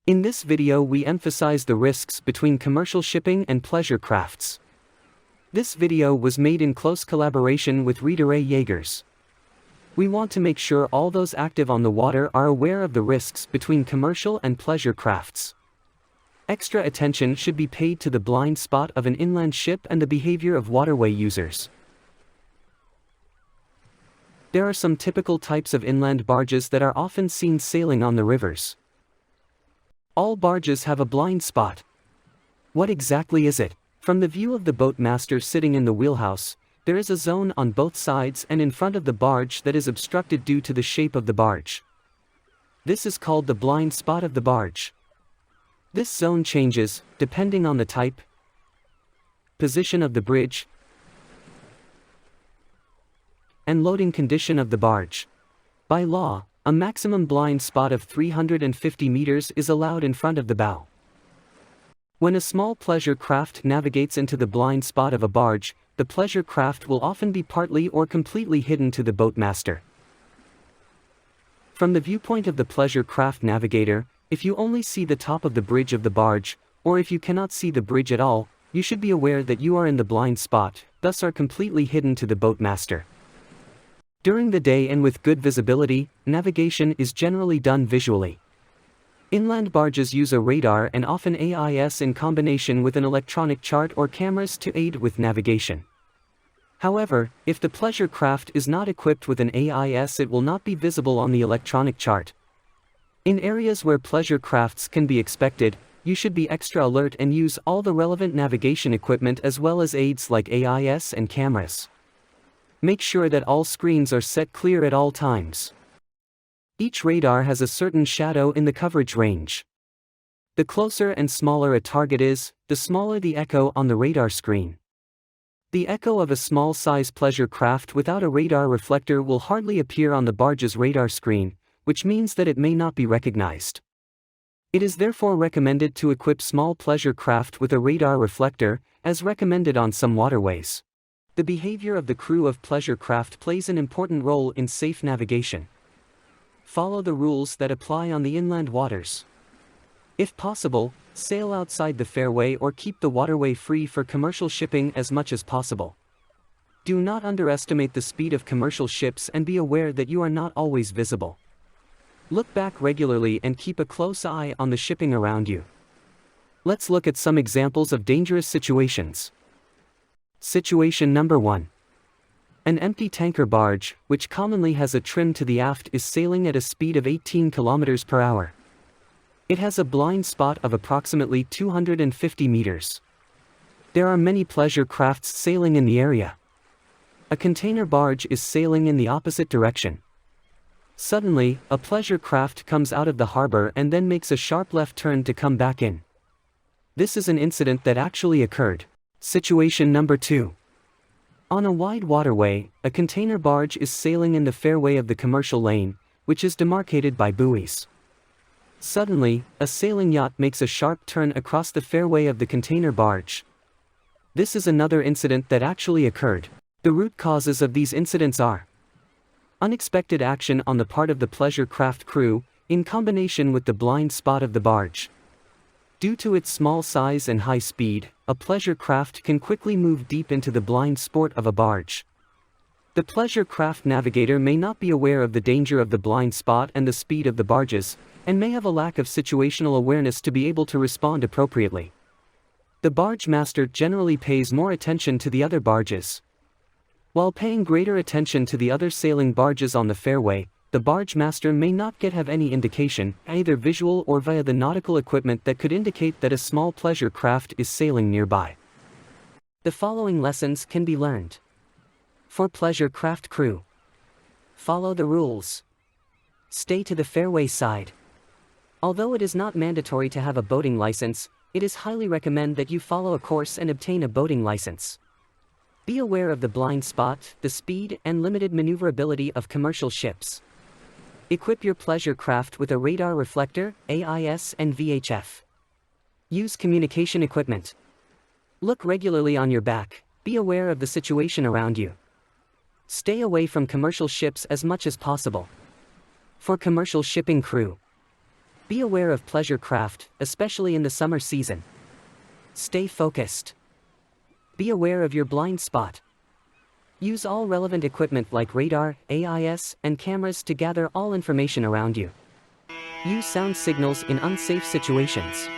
In this video we emphasize the risks between commercial shipping and pleasure crafts. This video was made in close collaboration with Reederei Jaegers. We want to make sure all those active on the water are aware of the risks between commercial and pleasure crafts. Extra attention should be paid to the blind spot of an inland ship and the behavior of waterway users. There are some typical types of inland barges that are often seen sailing on the rivers. All barges have a blind spot. What exactly is it? From the view of the boatmaster sitting in the wheelhouse, there is a zone on both sides and in front of the barge that is obstructed due to the shape of the barge. This is called the blind spot of the barge. This zone changes depending on the type, position of the bridge, and loading condition of the barge. By law, a maximum blind spot of 350 meters is allowed in front of the bow. When a small pleasure craft navigates into the blind spot of a barge, the pleasure craft will often be partly or completely hidden to the boatmaster. From the viewpoint of the pleasure craft navigator, if you only see the top of the bridge of the barge, or if you cannot see the bridge at all, you should be aware that you are in the blind spot, thus are completely hidden to the boatmaster. During the day and with good visibility, navigation is generally done visually. Inland barges use a radar and often AIS in combination with an electronic chart or cameras to aid with navigation. However, if the pleasure craft is not equipped with an AIS, it will not be visible on the electronic chart. In areas where pleasure crafts can be expected, you should be extra alert and use all the relevant navigation equipment as well as aids like AIS and cameras. Make sure that all screens are set clear at all times. Each radar has a certain shadow in the coverage range. The closer and smaller a target is, the smaller the echo on the radar screen. The echo of a small-size pleasure craft without a radar reflector will hardly appear on the barge's radar screen, which means that it may not be recognized. It is therefore recommended to equip small pleasure craft with a radar reflector, as recommended on some waterways. The behavior of the crew of pleasure craft plays an important role in safe navigation. Follow the rules that apply on the inland waters. If possible, sail outside the fairway or keep the waterway free for commercial shipping as much as possible. Do not underestimate the speed of commercial ships and be aware that you are not always visible. Look back regularly and keep a close eye on the shipping around you. Let's look at some examples of dangerous situations. Situation number 1. An empty tanker barge, which commonly has a trim to the aft, is sailing at a speed of 18 km per hour. It has a blind spot of approximately 250 meters. There are many pleasure crafts sailing in the area. A container barge is sailing in the opposite direction. Suddenly, a pleasure craft comes out of the harbor and then makes a sharp left turn to come back in. This is an incident that actually occurred. Situation number 2. On a wide waterway, a container barge is sailing in the fairway of the commercial lane, which is demarcated by buoys. Suddenly, a sailing yacht makes a sharp turn across the fairway of the container barge. This is another incident that actually occurred. The root causes of these incidents are unexpected action on the part of the pleasure craft crew, in combination with the blind spot of the barge. Due to its small size and high speed, a pleasure craft can quickly move deep into the blind spot of a barge. The pleasure craft navigator may not be aware of the danger of the blind spot and the speed of the barges, and may have a lack of situational awareness to be able to respond appropriately. The barge master generally pays more attention to the other barges. While paying greater attention to the other sailing barges on the fairway, the barge master may not yet have any indication, either visual or via the nautical equipment, that could indicate that a small pleasure craft is sailing nearby. The following lessons can be learned. For pleasure craft crew: follow the rules. Stay to the fairway side. Although it is not mandatory to have a boating license, it is highly recommended that you follow a course and obtain a boating license. Be aware of the blind spot, the speed and limited maneuverability of commercial ships. Equip your pleasure craft with a radar reflector, AIS and VHF. Use communication equipment. Look regularly on your back, be aware of the situation around you. Stay away from commercial ships as much as possible. For commercial shipping crew: Be aware of pleasure craft, especially in the summer season. Stay focused. Be aware of your blind spot. Use all relevant equipment like radar, AIS, and cameras to gather all information around you. Use sound signals in unsafe situations.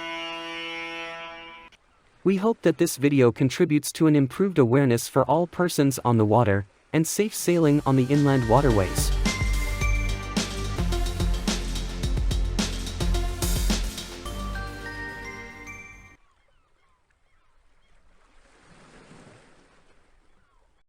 We hope that this video contributes to an improved awareness for all persons on the water, and safe sailing on the inland waterways.